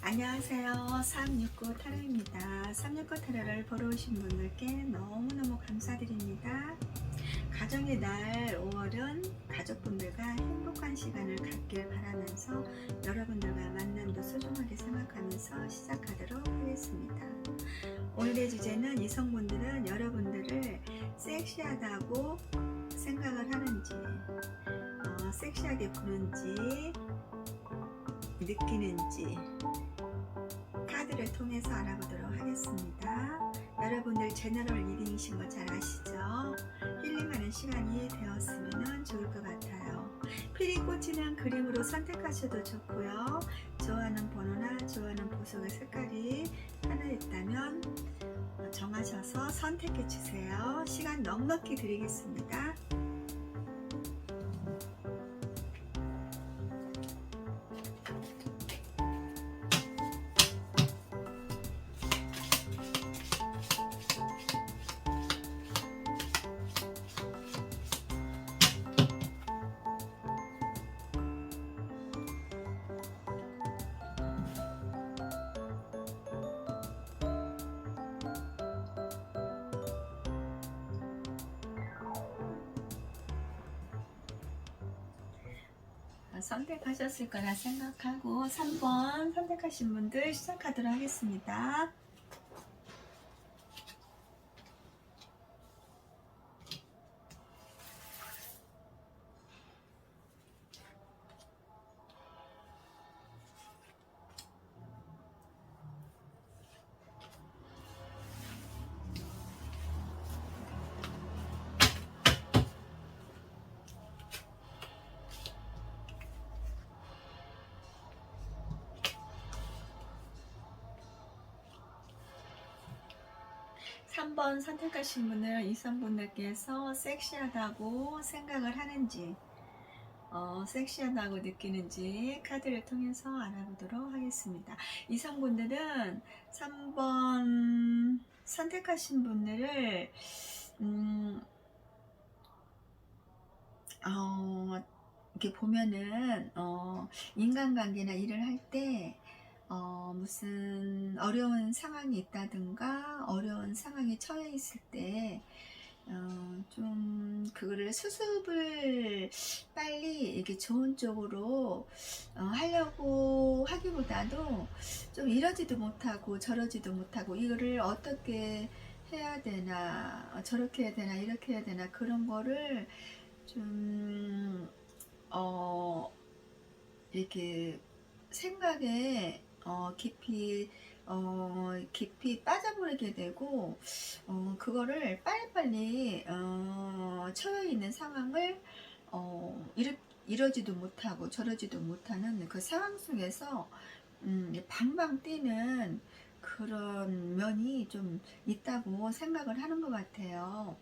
안녕하세요. 369 타로입니다. 369 타로를 보러 오신 분들께 너무너무 감사드립니다. 가정의 날 5월은 가족분들과 행복한 시간을 갖길 바라면서 여러분들과 만남도 소중하게 생각하면서 시작하도록 하겠습니다. 오늘의 주제는 이성분들은 여러분들을 섹시하다고 생각을 하는지, 섹시하게 보는지, 느끼는지 카드를 통해서 알아보도록 하겠습니다. 여러분들 제너럴 리딩이신 거 잘 아시죠? 힐링하는 시간이 되었으면 좋을 것 같아요. 필이 꽂히는 그림으로 선택하셔도 좋고요. 좋아하는 번호나 좋아하는 보석의 색깔이 하나 있다면 정하셔서 선택해 주세요. 시간 넉넉히 드리겠습니다. 선택하셨을 거라 생각하고 3번 선택하신 분들 시작하도록 하겠습니다. 삼 번 선택하신 분은 이성분들께서 섹시하다고 생각을 하는지 섹시하다고 느끼는지 카드를 통해서 알아보도록 하겠습니다. 이성분들은 3번 선택하신 분들을 이렇게 보면은 인간관계나 일을 할때 무슨 어려운 상황이 있다든가 어려운 상황에 처해 있을 때 좀 그거를 수습을 빨리 이렇게 좋은 쪽으로 하려고 하기보다도 좀 이러지도 못하고 저러지도 못하고 이거를 어떻게 해야 되나 저렇게 해야 되나 이렇게 해야 되나 그런 거를 좀 이렇게 생각에 깊이 빠져버리게 되고 그거를 빨리빨리 처해 있는 상황을 이러지도 못하고 저러지도 못하는 그 상황 속에서 방방 뛰는 그런 면이 좀 있다고 생각을 하는 것 같아요.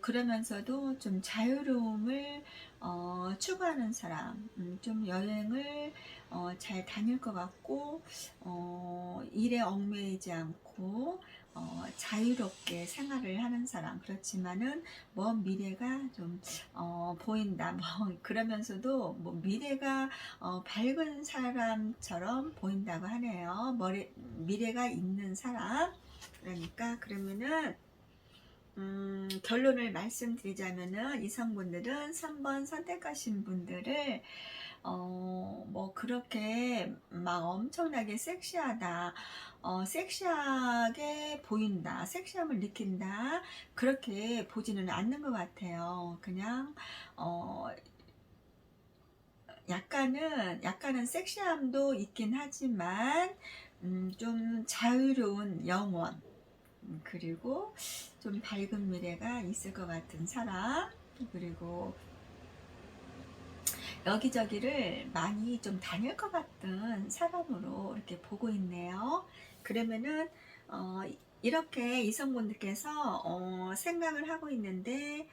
그러면서도 좀 자유로움을 추구하는 사람, 좀 여행을 잘 다닐 것 같고 일에 얽매이지 않고 자유롭게 생활을 하는 사람. 그렇지만은 먼 미래가 좀 보인다. 뭐 그러면서도 뭐 미래가 밝은 사람처럼 보인다고 하네요. 미래가 있는 사람. 그러니까 그러면은 결론을 말씀드리자면은 이성분들은 3번 선택하신 분들을 뭐 그렇게 막 엄청나게 섹시하다, 섹시하게 보인다, 섹시함을 느낀다 그렇게 보지는 않는 것 같아요. 그냥 약간은 섹시함도 있긴 하지만 좀 자유로운 영혼 그리고 좀 밝은 미래가 있을 것 같은 사람, 그리고 여기저기를 많이 좀 다닐 것 같은 사람으로 이렇게 보고 있네요. 그러면은 이렇게 이성분들께서 생각을 하고 있는데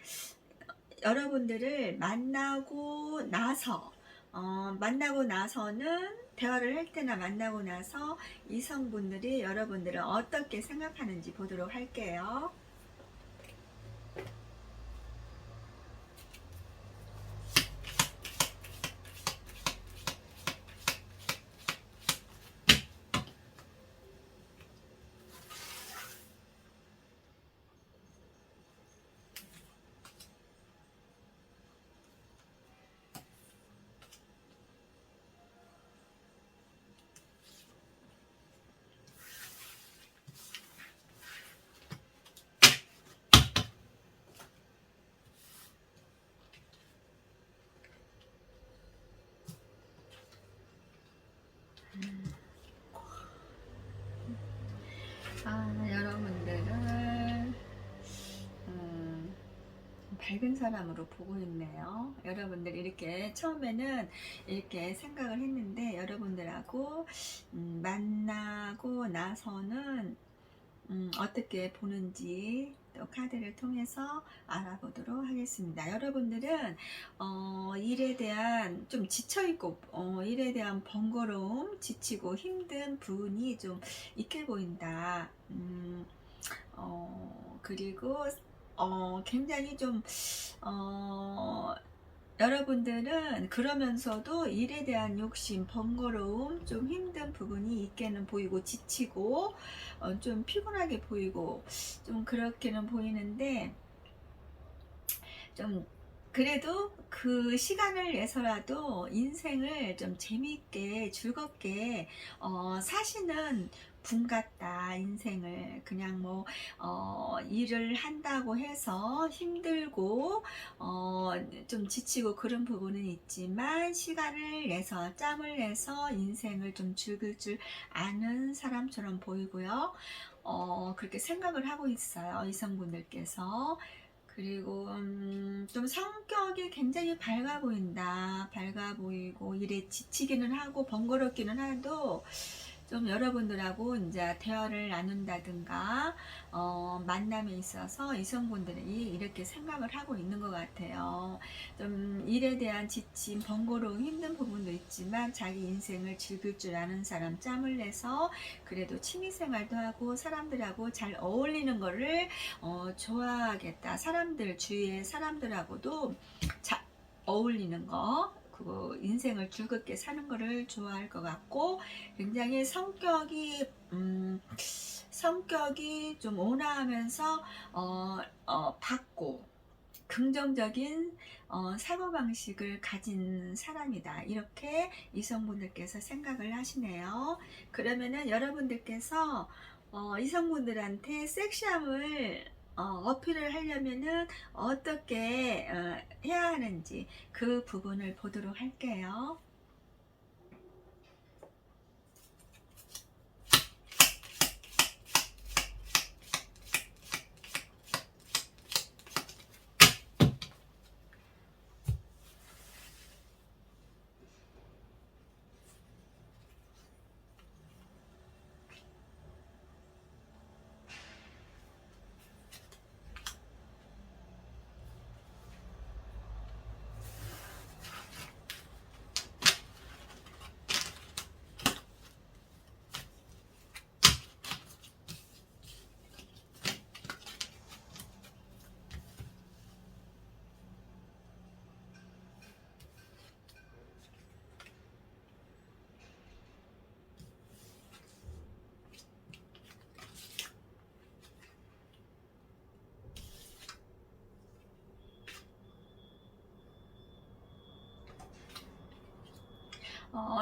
여러분들을 만나고 나서는 대화를 할 때나 만나고 나서 이성분들이 여러분들을 어떻게 생각하는지 보도록 할게요. 여러분들을 밝은 사람으로 보고 있네요. 여러분들 이렇게 처음에는 이렇게 생각을 했는데 여러분들하고 만나고 나서는 어떻게 보는지 또 카드를 통해서 알아보도록 하겠습니다. 여러분들은 일에 대한 좀 지쳐있고 일에 대한 번거로움, 지치고 힘든 부분이 좀 있게 보인다. 그리고 굉장히 좀 여러분들은 그러면서도 일에 대한 욕심, 번거로움, 좀 힘든 부분이 있게는 보이고 지치고 좀 피곤하게 보이고 좀 그렇게는 보이는데 좀 그래도 그 시간을 내서라도 인생을 좀 재미있게 즐겁게 사시는 분 같다. 인생을 그냥 뭐 일을 한다고 해서 힘들고 좀 지치고 그런 부분은 있지만 시간을 내서 짬을 내서 인생을 좀 즐길 줄 아는 사람처럼 보이고요. 그렇게 생각을 하고 있어요. 이성분들께서. 그리고 좀 성격이 굉장히 밝아 보인다. 밝아 보이고 일에 지치기는 하고 번거롭기는 해도 좀 여러분들하고 이제 대화를 나눈다든가 만남에 있어서 이성분들이 이렇게 생각을 하고 있는 것 같아요. 좀 일에 대한 지침, 번거로움, 힘든 부분도 있지만 자기 인생을 즐길 줄 아는 사람, 짬을 내서 그래도 취미생활도 하고 사람들하고 잘 어울리는 거를 좋아하겠다. 사람들 주위의 사람들하고도 어울리는 거, 그 인생을 즐겁게 사는 거를 좋아할 것 같고 굉장히 성격이 좀 온화하면서 밝고 긍정적인 사고방식을 가진 사람이다. 이렇게 이성분들께서 생각을 하시네요. 그러면은 여러분들께서 이성분들한테 섹시함을 어필을 하려면은 어떻게 해야 하는지 그 부분을 보도록 할게요.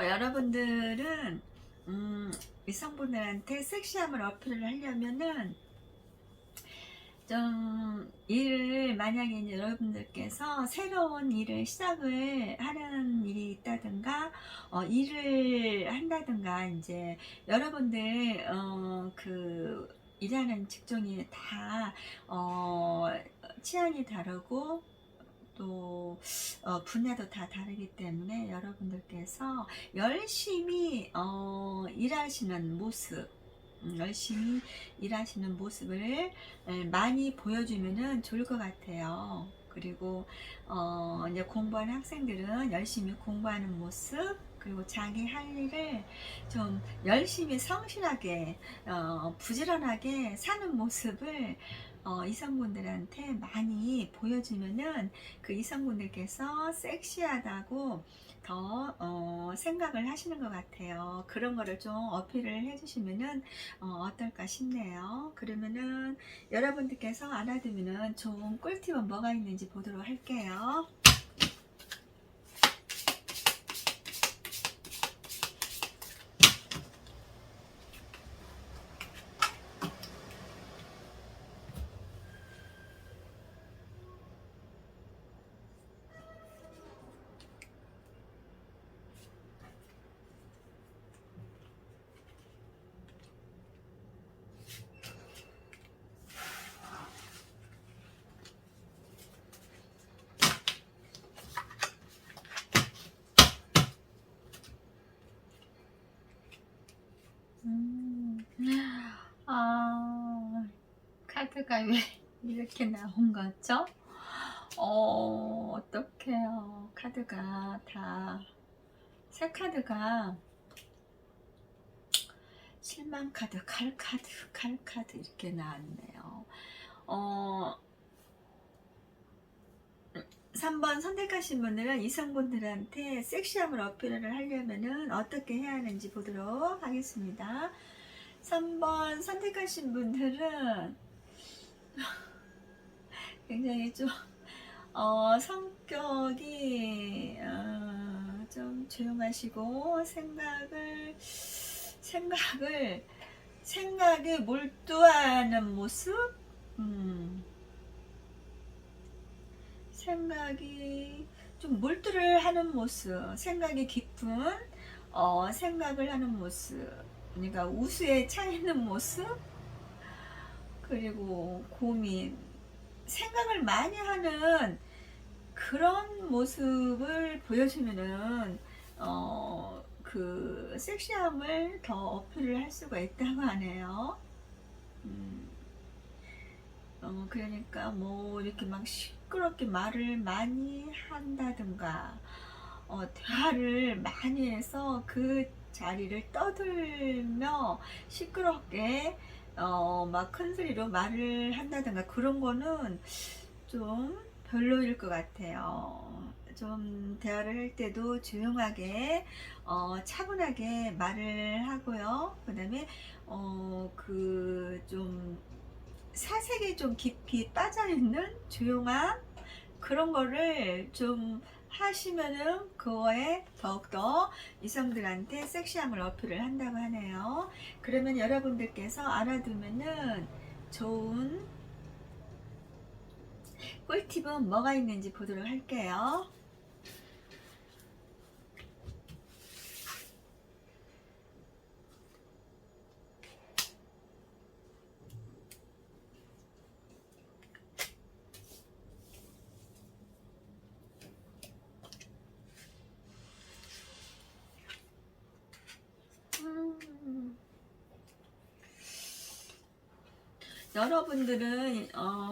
여러분들은 이성분들한테 섹시함을 어필을 하려면은 좀 일을 만약에 이제 여러분들께서 새로운 일을 시작을 하는 일이 있다든가 일을 한다든가 이제 여러분들 그 일하는 직종이 다 취향이 다르고 또 분야도 다 다르기 때문에 여러분들께서 열심히 일하시는 모습 열심히 일하시는 모습을 많이 보여주면은 좋을 것 같아요. 그리고 이제 공부하는 학생들은 열심히 공부하는 모습 그리고 자기 할 일을 좀 열심히 성실하게 부지런하게 사는 모습을 이성분들한테 많이 보여주면은 그 이성분들께서 섹시하다고 더 생각을 하시는 것 같아요. 그런 거를 좀 어필을 해주시면은 어떨까 싶네요. 그러면은 여러분들께서 알아두면은 좋은 꿀팁은 뭐가 있는지 보도록 할게요. 카드가 왜 이렇게 나온 거죠? 어떡해요. 카드가 다, 새 카드가 실망 카드, 칼 카드, 칼 카드 이렇게 나왔네요. 3번 선택하신 분들은 이성분들한테 섹시함을 어필을 하려면은 어떻게 해야 하는지 보도록 하겠습니다. 3번 선택하신 분들은 굉장히 좀 성격이 좀 조용하시고 생각에 몰두하는 모습, 생각이 좀 몰두를 하는 모습, 생각이 깊은 생각을 하는 모습, 그러니까 우수에 차 있는 모습, 그리고 고민, 생각을 많이 하는 그런 모습을 보여주면은 그 섹시함을 더 어필을 할 수가 있다고 하네요. 그러니까 뭐 이렇게 막 시끄럽게 말을 많이 한다든가 대화를 많이 해서 그 자리를 떠들며 시끄럽게 막 큰 소리로 말을 한다든가 그런 거는 좀 별로일 것 같아요. 좀 대화를 할 때도 조용하게 차분하게 말을 하고요. 그 다음에 그 좀 사색에 좀 깊이 빠져있는 조용한 그런 거를 좀 하시면은 그거에 더욱더 이성들한테 섹시함을 어필을 한다고 하네요. 그러면 여러분들께서 알아두면은 좋은 꿀팁은 뭐가 있는지 보도록 할게요.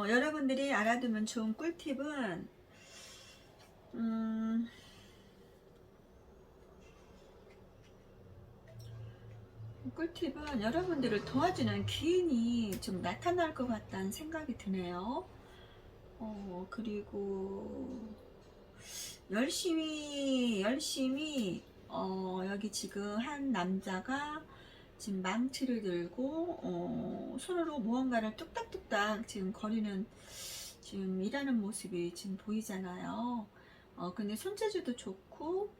여러분들이 알아두면 좋은 꿀팁은 꿀팁은 여러분들을 도와주는 기운이 좀 나타날 것 같다는 생각이 드네요. 그리고 열심히 여기 지금 한 남자가 지금 망치를 들고 손으로 무언가를 뚝딱뚝딱 지금 거리는 지금 일하는 모습이 지금 보이잖아요. 근데 손재주도 좋고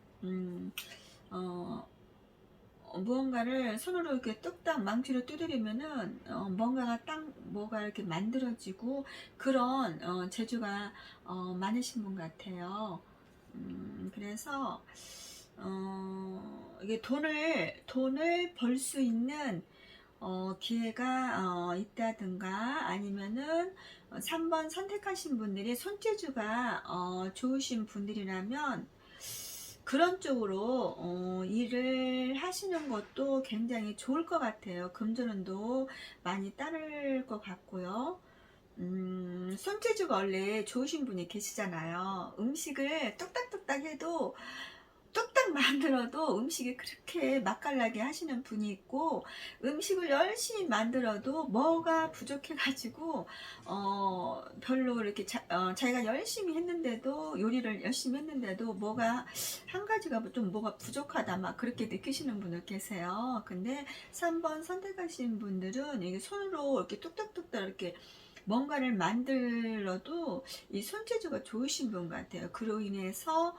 무언가를 손으로 이렇게 뚝딱 망치로 두드리면은 뭐가 이렇게 만들어지고 그런 재주가 많으신 분 같아요. 그래서 이게 돈을 벌 수 있는 기회가 있다든가 아니면은 3번 선택하신 분들이 손재주가 좋으신 분들이라면 그런 쪽으로 일을 하시는 것도 굉장히 좋을 것 같아요. 금전운도 많이 따를 것 같고요. 손재주가 원래 좋으신 분이 계시잖아요. 음식을 뚝딱뚝딱 해도 뚝딱 만들어도 음식이 그렇게 맛깔나게 하시는 분이 있고 음식을 열심히 만들어도 뭐가 부족해 가지고 별로 이렇게 자기가 열심히 했는데도 요리를 열심히 했는데도 뭐가 한 가지가 좀 뭐가 부족하다 막 그렇게 느끼시는 분들 계세요. 근데 3번 선택하신 분들은 이게 손으로 이렇게 뚝딱뚝딱 이렇게 뭔가를 만들어도 이 손재주가 좋으신 분 같아요. 그로 인해서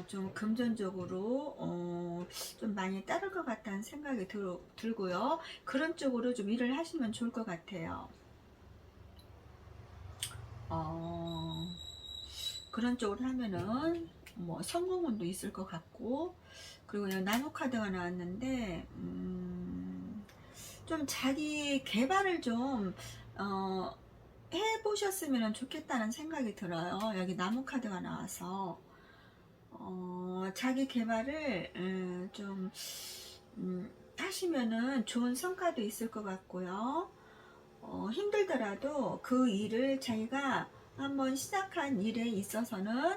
좀 금전적으로 좀 많이 따를 것 같다는 생각이 들고요. 그런 쪽으로 좀 일을 하시면 좋을 것 같아요. 그런 쪽으로 하면은 뭐 성공운도 있을 것 같고 그리고 나노 카드가 나왔는데 좀 자기 개발을 좀 해보셨으면 좋겠다는 생각이 들어요. 여기 나무 카드가 나와서 자기 개발을 좀 하시면은 좋은 성과도 있을 것 같고요. 힘들더라도 그 일을 자기가 한번 시작한 일에 있어서는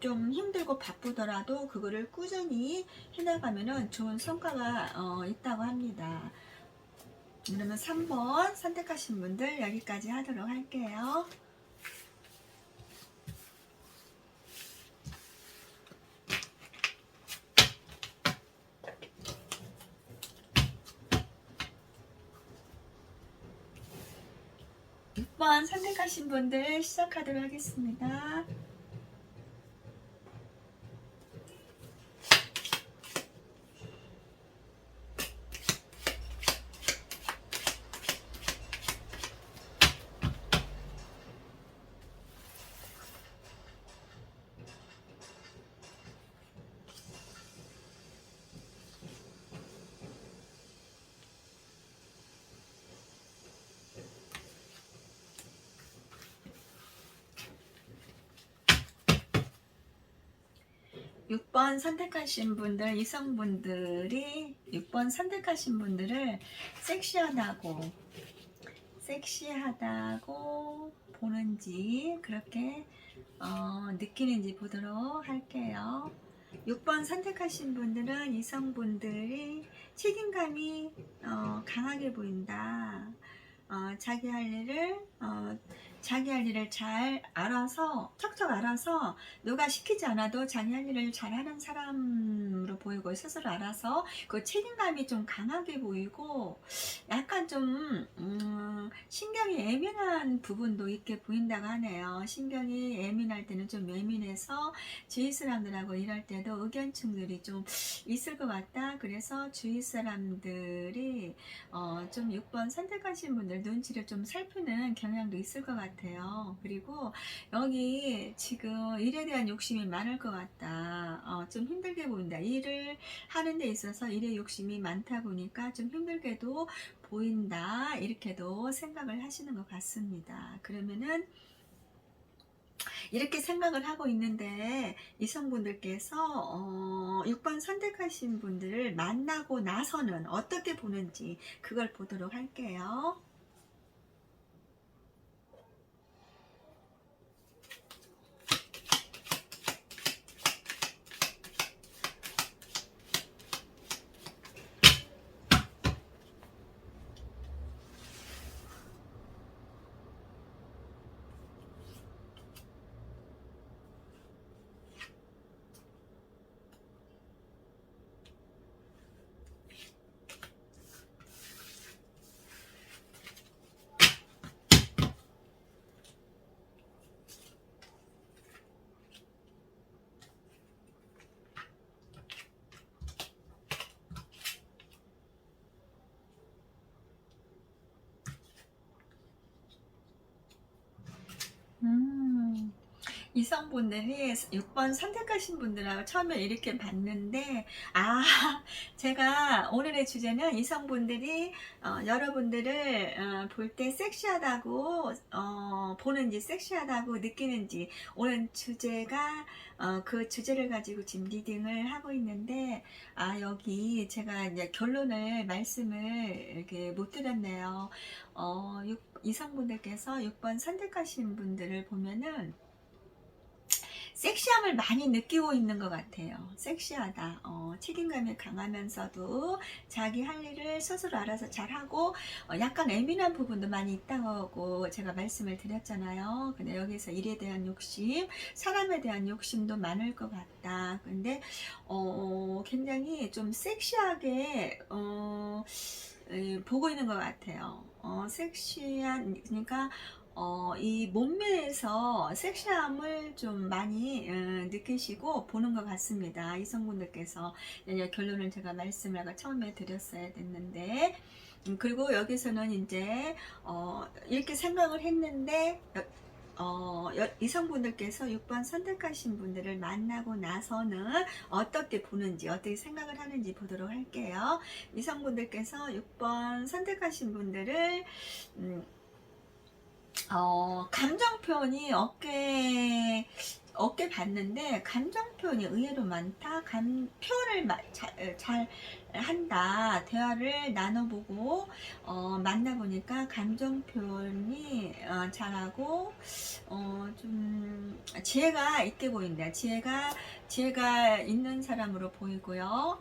좀 힘들고 바쁘더라도 그거를 꾸준히 해나가면은 좋은 성과가 있다고 합니다. 그러면 3번 선택하신 분들 여기까지 하도록 할게요. 6번 선택하신 분들 시작하도록 하겠습니다. 6번 선택하신 분들, 이성분들이 6번 선택하신 분들을 섹시하다고 보는지 그렇게 느끼는지 보도록 할게요. 6번 선택하신 분들은 이성분들이 책임감이 강하게 보인다. 자기 할 일을 잘 알아서 척척 알아서 누가 시키지 않아도 자기 할 일을 잘하는 사람으로 보이고 스스로 알아서 그 책임감이 좀 강하게 보이고 약간 좀 신경이 예민한 부분도 있게 보인다고 하네요. 신경이 예민할 때는 좀 예민해서 주위 사람들하고 일할 때도 의견 충돌이 좀 있을 것 같다. 그래서 주위 사람들이 좀 6번 선택하신 분들 눈치를 좀 살피는 경향도 있을 것 같아요. 그리고 여기 지금 일에 대한 욕심이 많을 것 같다. 좀 힘들게 보인다. 일을 하는 데 있어서 일에 욕심이 많다 보니까 좀 힘들게도 보인다. 이렇게도 생각을 하시는 것 같습니다. 그러면은 이렇게 생각을 하고 있는데 이성분들께서 6번 선택하신 분들을 만나고 나서는 어떻게 보는지 그걸 보도록 할게요. 이성분들이 6번 선택하신 분들하고 처음에 이렇게 봤는데 제가 오늘의 주제는 이성분들이 여러분들을 볼 때 섹시하다고 보는지 섹시하다고 느끼는지 오늘 주제가 그 주제를 가지고 지금 리딩을 하고 있는데 여기 제가 이제 결론을 말씀을 이렇게 못 드렸네요. 이성분들께서 6번 선택하신 분들을 보면은 섹시함을 많이 느끼고 있는 것 같아요. 섹시하다. 책임감이 강하면서도 자기 할 일을 스스로 알아서 잘하고 약간 예민한 부분도 많이 있다고 제가 말씀을 드렸잖아요. 근데 여기서 일에 대한 욕심, 사람에 대한 욕심도 많을 것 같다. 근데 굉장히 좀 섹시하게 보고 있는 것 같아요. 섹시한 그러니까 이 몸매에서 섹시함을 좀 많이 느끼시고 보는 것 같습니다. 이성분들께서 결론을 제가 말씀을 아까 처음에 드렸어야 됐는데 그리고 여기서는 이제 이렇게 생각을 했는데 이성분들께서 6번 선택하신 분들을 만나고 나서는 어떻게 보는지 어떻게 생각을 하는지 보도록 할게요. 이성분들께서 6번 선택하신 분들을 감정 표현이 어깨 봤는데 감정 표현이 의외로 많다. 표현을 잘 한다. 대화를 나눠보고 만나보니까 감정 표현이 잘하고 좀 지혜가 있게 보인다. 지혜가 있는 사람으로 보이고요.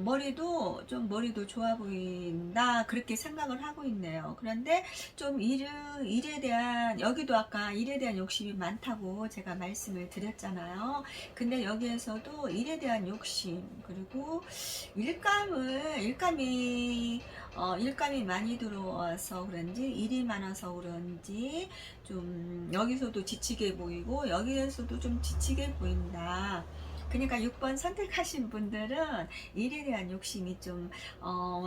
머리도 좋아 보인다. 그렇게 생각을 하고 있네요. 그런데 좀 일에 대한, 여기도 아까 일에 대한 욕심이 많다고 제가 말씀을 드렸잖아요. 근데 여기에서도 일에 대한 욕심, 그리고 일감이 많이 들어와서 그런지, 일이 많아서 그런지, 좀 여기서도 지치게 보이고, 여기에서도 좀 지치게 보인다. 그러니까 6번 선택하신 분들은 일에 대한 욕심이 좀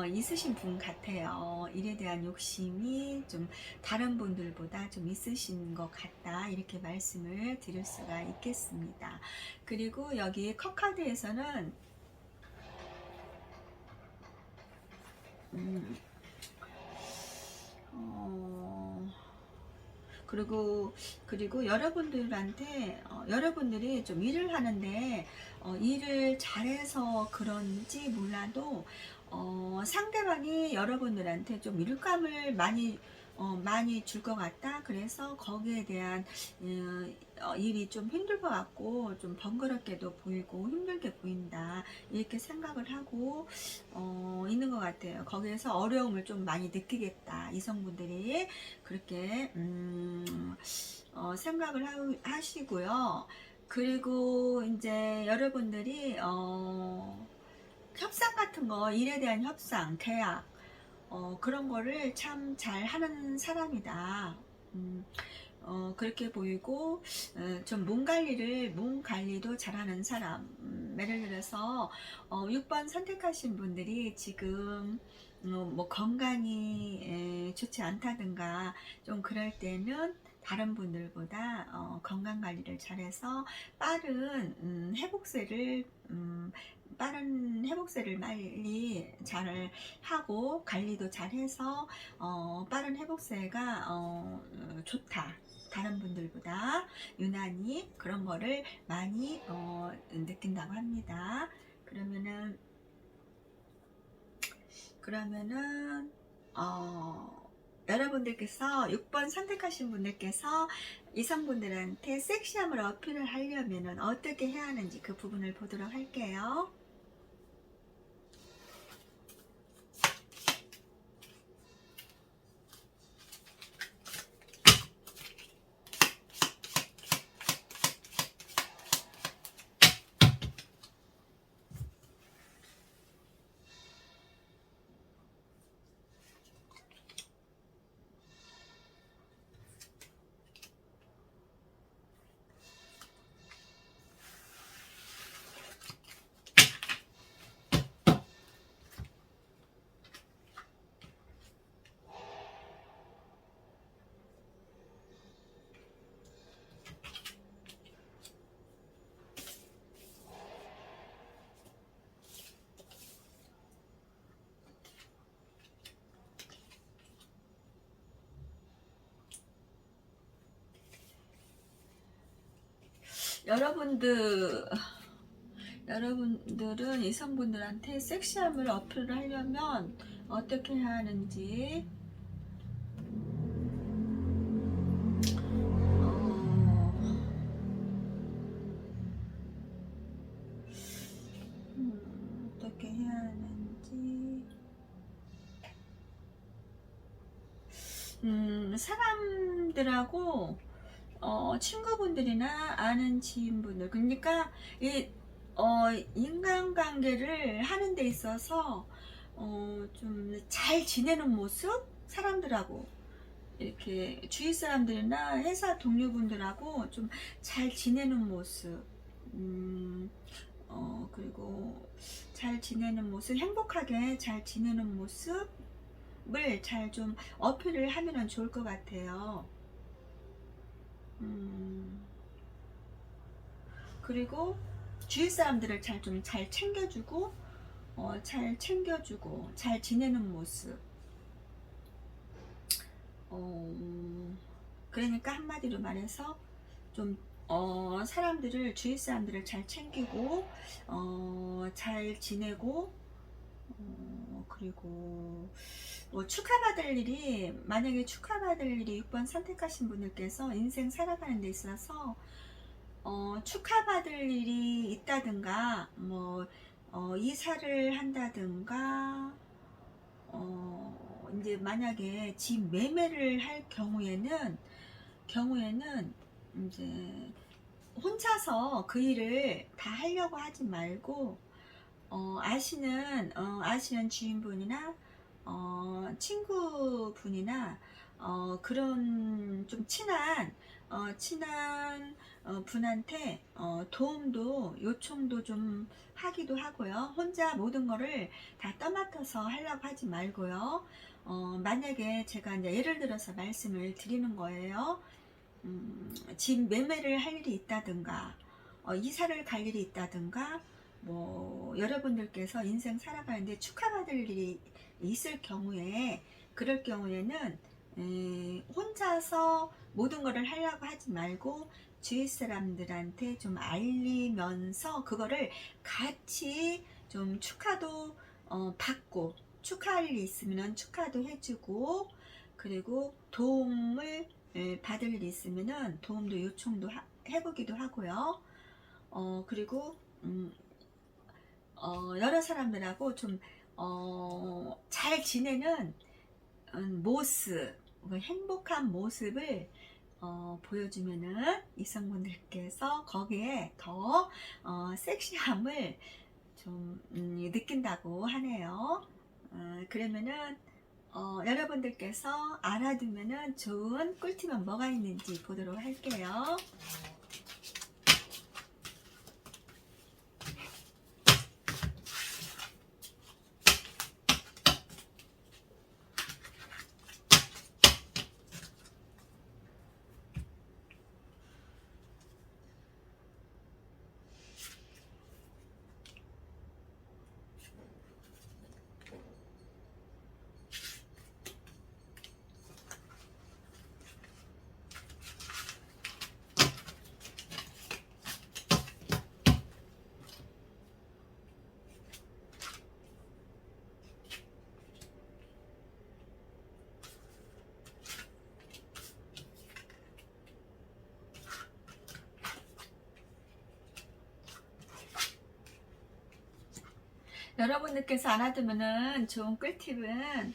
있으신 분 같아요. 일에 대한 욕심이 좀 다른 분들보다 좀 있으신 것 같다. 이렇게 말씀을 드릴 수가 있겠습니다. 그리고 여기 컵카드에서는 그리고 여러분들이 좀 일을 하는데 일을 잘해서 그런지 몰라도 상대방이 여러분들한테 좀 일감을 많이 줄 것 같다. 그래서 거기에 대한 일이 좀 힘들 것 같고 좀 번거롭게도 보이고 힘들게 보인다. 이렇게 생각을 하고 있는 것 같아요. 거기에서 어려움을 좀 많이 느끼겠다. 이성분들이 그렇게 생각을 하시고요. 그리고 이제 여러분들이 협상 같은 거, 일에 대한 협상, 계약 그런 거를 참 잘하는 사람이다. 그렇게 보이고 좀 몸 관리도 잘하는 사람. 예를 들어서 6번 선택하신 분들이 지금 뭐 건강이 좋지 않다든가 좀 그럴 때는 다른 분들보다 건강 관리를 잘해서 빠른 회복세를 빨리 잘 하고 관리도 잘해서 빠른 회복세가 좋다. 다른 분들보다 유난히 그런 거를 많이 느낀다고 합니다. 그러면은 여러분들께서 6번 선택하신 분들께서 이성분들한테 섹시함을 어필을 하려면은 어떻게 해야 하는지 그 부분을 보도록 할게요. 여러분들은 이성분들한테 섹시함을 어필을 하려면 어떻게 해야 하는지 어떻게 해야 하는지 사람들하고 친구분들이나 아는 지인분들, 그러니까 인간관계를 하는 데 있어서 좀 잘 지내는 모습, 사람들하고 이렇게 주위 사람들이나 회사 동료분들하고 좀 잘 지내는 모습, 그리고 잘 지내는 모습, 행복하게 잘 지내는 모습을 잘 좀 어필을 하면 좋을 것 같아요. 그리고 주위 사람들을 잘 챙겨주고 잘 지내는 모습. 그러니까 한마디로 말해서 좀 사람들을, 주위 사람들을 잘 챙기고, 잘 지내고, 그리고 뭐 축하받을 일이, 만약에 축하받을 일이 6번 선택하신 분들께서 인생 살아가는 데 있어서 축하받을 일이 있다든가, 뭐 이사를 한다든가, 이제 만약에 집 매매를 할 경우에는 이제 혼자서 그 일을 다 하려고 하지 말고, 아시는 주인분이나 친구분이나 그런 좀 친한 분한테 도움도 요청도 좀 하기도 하고요. 혼자 모든 거를 다 떠맡아서 하려고 하지 말고요. 만약에 제가 이제 예를 들어서 말씀을 드리는 거예요. 집 매매를 할 일이 있다든가, 이사를 갈 일이 있다든가, 뭐 여러분들께서 인생 살아가는데 축하받을 일이 있을 경우에, 그럴 경우에는 혼자서 모든 것을 하려고 하지 말고 주위 사람들한테 좀 알리면서 그거를 같이 좀 축하도 받고, 축하할 일이 있으면 축하도 해주고, 그리고 도움을 받을 일이 있으면은 도움도 요청도 해보기도 하고요. 그리고 여러 사람들하고 좀 잘 지내는 모습, 행복한 모습을 보여주면은 이성분들께서 거기에 더 섹시함을 좀 느낀다고 하네요. 그러면은 여러분들께서 알아두면은 좋은 꿀팁은 뭐가 있는지 보도록 할게요. 여러분들께서 알아두면은 좋은 꿀팁은,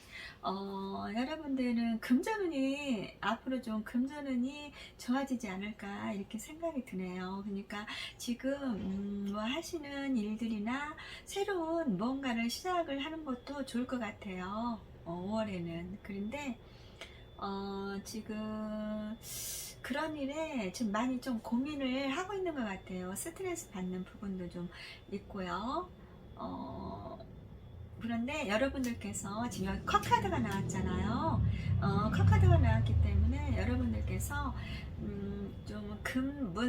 여러분들은 금전운이 앞으로 좀 금전운이 좋아지지 않을까 이렇게 생각이 드네요. 그러니까 지금 뭐 하시는 일들이나 새로운 뭔가를 시작을 하는 것도 좋을 것 같아요. 5월에는. 그런데 지금 그런 일에 지금 많이 좀 고민을 하고 있는 것 같아요. 스트레스 받는 부분도 좀 있고요. 그런데 여러분들께서 지금 여기 컵카드가 나왔잖아요. 컵카드가 나왔기 때문에 여러분들께서 좀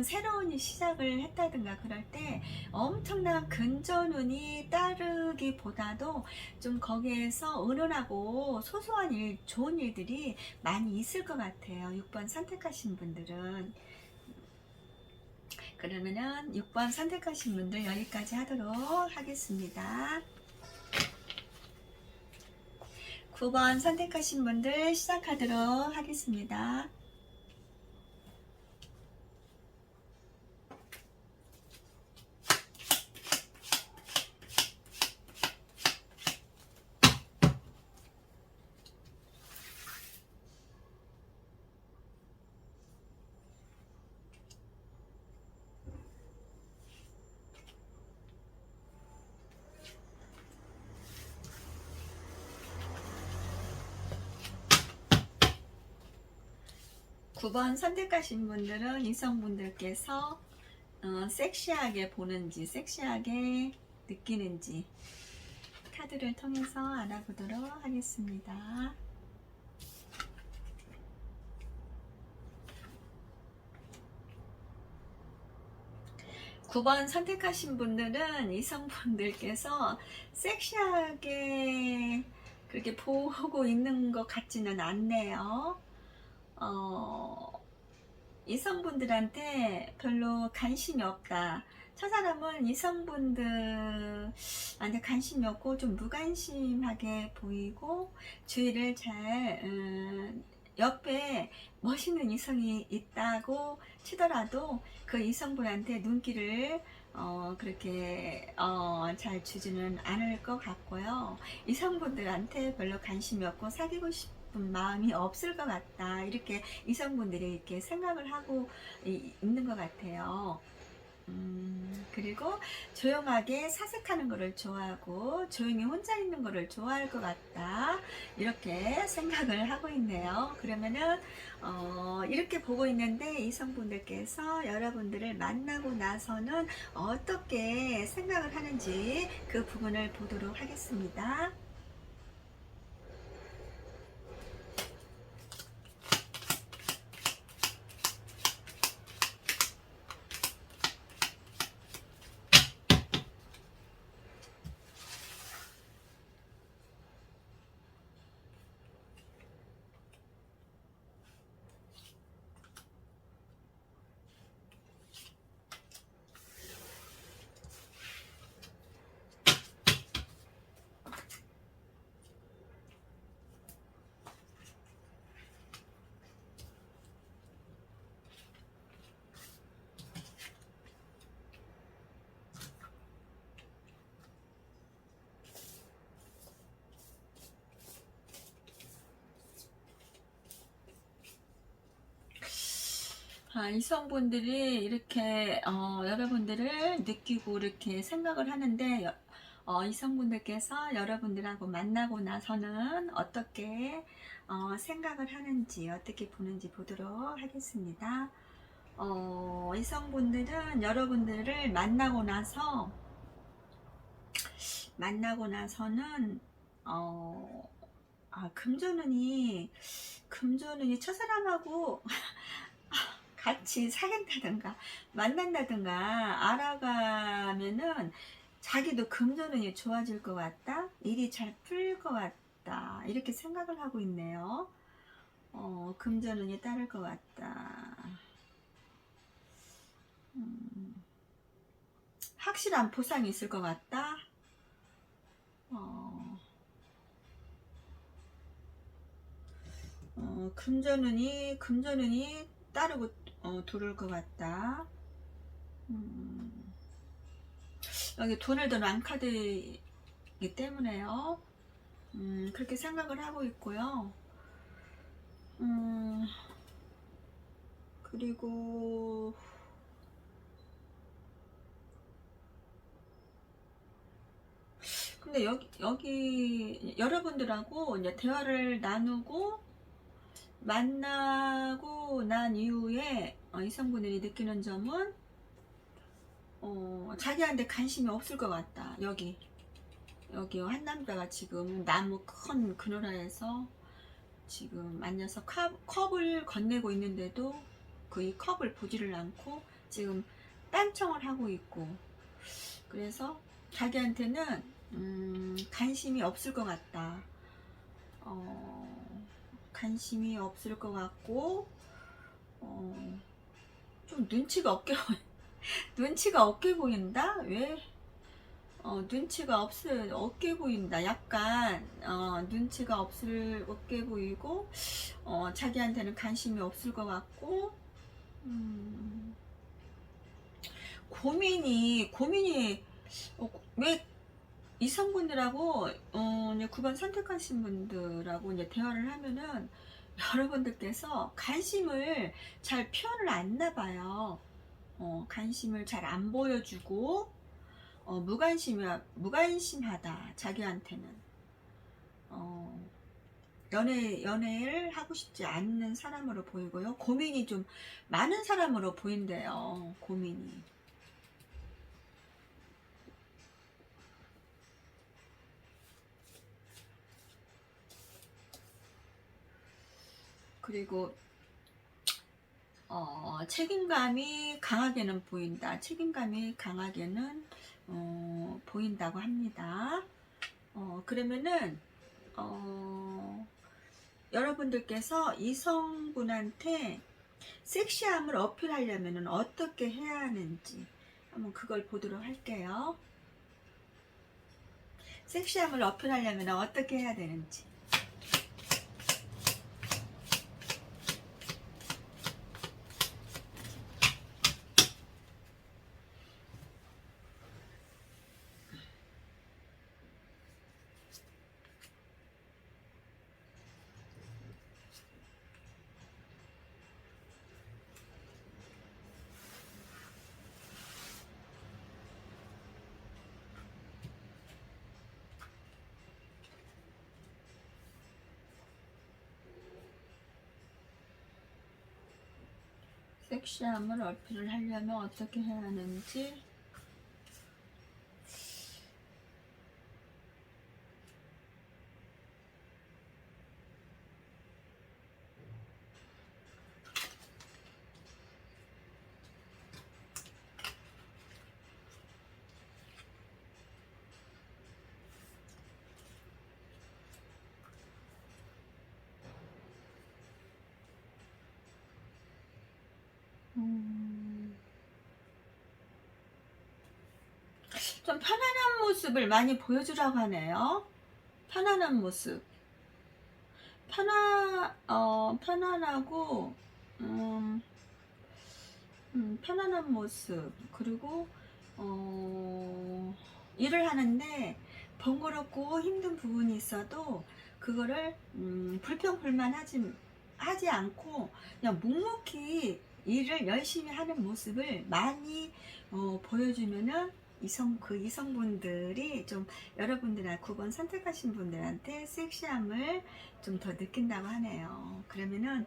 새로운 시작을 했다든가 그럴 때 엄청난 금전운이 따르기보다도 좀 거기에서 은은하고 소소한 일, 좋은 일들이 많이 있을 것 같아요. 6번 선택하신 분들은. 그러면은 6번 선택하신 분들 여기까지 하도록 하겠습니다. 9번 선택하신 분들 시작하도록 하겠습니다. 9번 선택하신 분들은 이성분들께서 섹시하게 보는지, 섹시하게 느끼는지 카드를 통해서 알아보도록 하겠습니다. 9번 선택하신 분들은 이성분들께서 섹시하게 그렇게 보고 있는 것 같지는 않네요. 이성분들한테 별로 관심이 없다. 저 사람은 이성분들한테 관심이 없고 좀 무관심하게 보이고 주위를 잘 옆에 멋있는 이성이 있다고 치더라도 그 이성분한테 눈길을 그렇게 잘 주지는 않을 것 같고요. 이성분들한테 별로 관심이 없고 사귀고 싶은 마음이 없을 것 같다. 이렇게 이성분들이 이렇게 생각을 하고 있는 것 같아요. 그리고 조용하게 사색하는 것을 좋아하고 조용히 혼자 있는 것을 좋아할 것 같다. 이렇게 생각을 하고 있네요. 그러면은 이렇게 보고 있는데 이성분들께서 여러분들을 만나고 나서는 어떻게 생각을 하는지 그 부분을 보도록 하겠습니다. 이성분들이 이렇게 여러분들을 느끼고 이렇게 생각을 하는데 이성분들께서 여러분들하고 만나고 나서는 어떻게 생각을 하는지 어떻게 보는지 보도록 하겠습니다. 이성분들은 여러분들을 만나고 나서는 금전운이 첫사람하고 같이 사귄다든가 만난다든가 알아가면은 자기도 금전운이 좋아질 것 같다, 일이 잘 풀릴 것 같다, 이렇게 생각을 하고 있네요. 금전운이 따를 것 같다. 확실한 보상이 있을 것 같다. 금전운이 따르고 들어올 것 같다. 여기 돈을 더 난 카드이기 때문에요. 그렇게 생각을 하고 있고요. 그리고 근데 여기 여러분들하고 이제 대화를 나누고 만나고 난 이후에 이성분들이 느끼는 점은 자기한테 관심이 없을 것 같다. 여기 한 남자가 지금 나무 큰 그늘하에서 지금 앉아서 컵을 건네고 있는데도 그 컵을 보지를 않고 지금 딴청을 하고 있고, 그래서 자기한테는 관심이 없을 것 같다. 관심이 없을 것 같고 좀 눈치가 없게 보인다? 왜? 눈치가 없게 보인다. 약간 눈치가 없게 보이고 자기한테는 관심이 없을 것 같고 고민이 왜 이성분들하고 이제 9번 선택하신 분들하고 이제 대화를 하면은 여러분들께서 관심을 잘 표현을 안 나봐요. 관심을 잘 안 보여주고 무관심하다. 자기한테는 연애를 하고 싶지 않는 사람으로 보이고요. 고민이 좀 많은 사람으로 보인대요. 고민이. 그리고 책임감이 강하게는 보인다. 책임감이 강하게는 보인다고 합니다. 그러면은 여러분들께서 이성분한테 섹시함을 어필하려면 어떻게 해야 하는지 한번 그걸 보도록 할게요. 섹시함을 어필하려면 어떻게 해야 되는지. 섹시함을 어필을 하려면 어떻게 해야 하는지. 좀 편안한 모습을 많이 보여주라고 하네요. 편안한 모습. 편안하고, 편안한 모습. 그리고, 일을 하는데 번거롭고 힘든 부분이 있어도 그거를, 불평불만 하지 않고 그냥 묵묵히 일을 열심히 하는 모습을 많이 보여주면은 그 이성분들이 좀 여러분들한테 9번 선택하신 분들한테 섹시함을 좀 더 느낀다고 하네요. 그러면은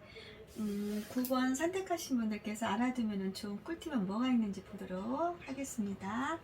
9번 선택하신 분들께서 알아두면 좋은 꿀팁은 뭐가 있는지 보도록 하겠습니다.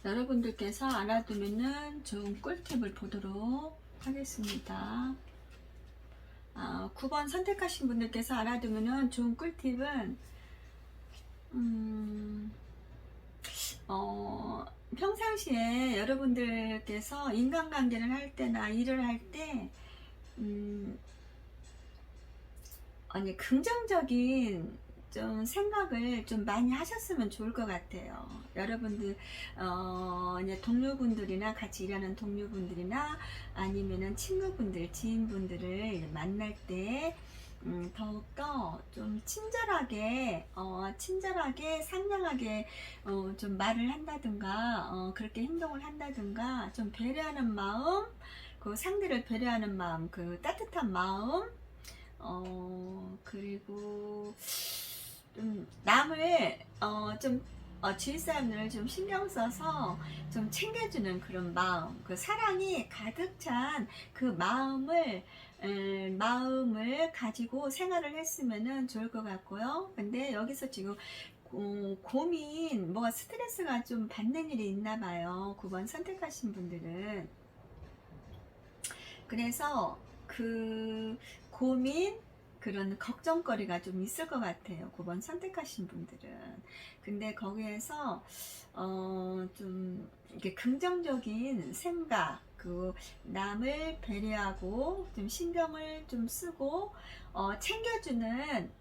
여러분들께서 알아두면 좋은 꿀팁을 보도록 하겠습니다. 9번 선택하신 분들께서 알아두면 좋은 꿀팁은 평상시에 여러분들께서 인간관계를 할 때나 일을 할 때 긍정적인 좀 생각을 좀 많이 하셨으면 좋을 것 같아요. 여러분들 이제 동료분들이나 같이 일하는 동료분들이나 아니면은 친구분들, 지인분들을 만날 때 더욱더 좀 친절하게 상냥하게 좀 말을 한다든가 그렇게 행동을 한다든가 좀 배려하는 마음, 그 상대를 배려하는 마음, 그 따뜻한 마음, 그리고 좀 남을 주위 사람들을 좀 신경 써서 좀 챙겨주는 그런 마음, 그 사랑이 가득 찬 그 마음을 가지고 생활을 했으면 좋을 것 같고요. 근데 여기서 지금 고민, 뭐가 스트레스가 좀 받는 일이 있나 봐요. 9번 선택하신 분들은. 그래서 그 고민, 그런 걱정거리가 좀 있을 것 같아요. 9번 선택하신 분들은. 근데 거기에서 좀 이렇게 긍정적인 생각, 그 남을 배려하고 좀 신경을 좀 쓰고 챙겨주는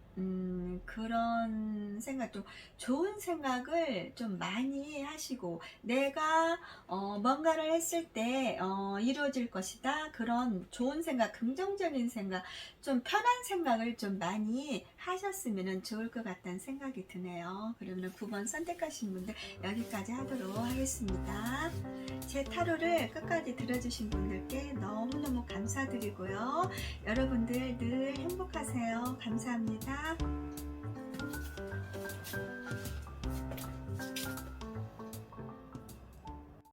그런 생각, 좀 좋은 생각을 좀 많이 하시고, 내가 뭔가를 했을 때 이루어질 것이다, 그런 좋은 생각, 긍정적인 생각, 좀 편한 생각을 좀 많이 하셨으면 좋을 것 같다는 생각이 드네요. 그러면 9번 선택하신 분들 여기까지 하도록 하겠습니다. 제 타로를 끝까지 들어주신 분들께 너무너무 감사드리고요. 여러분들 늘 행복하세요. 감사합니다.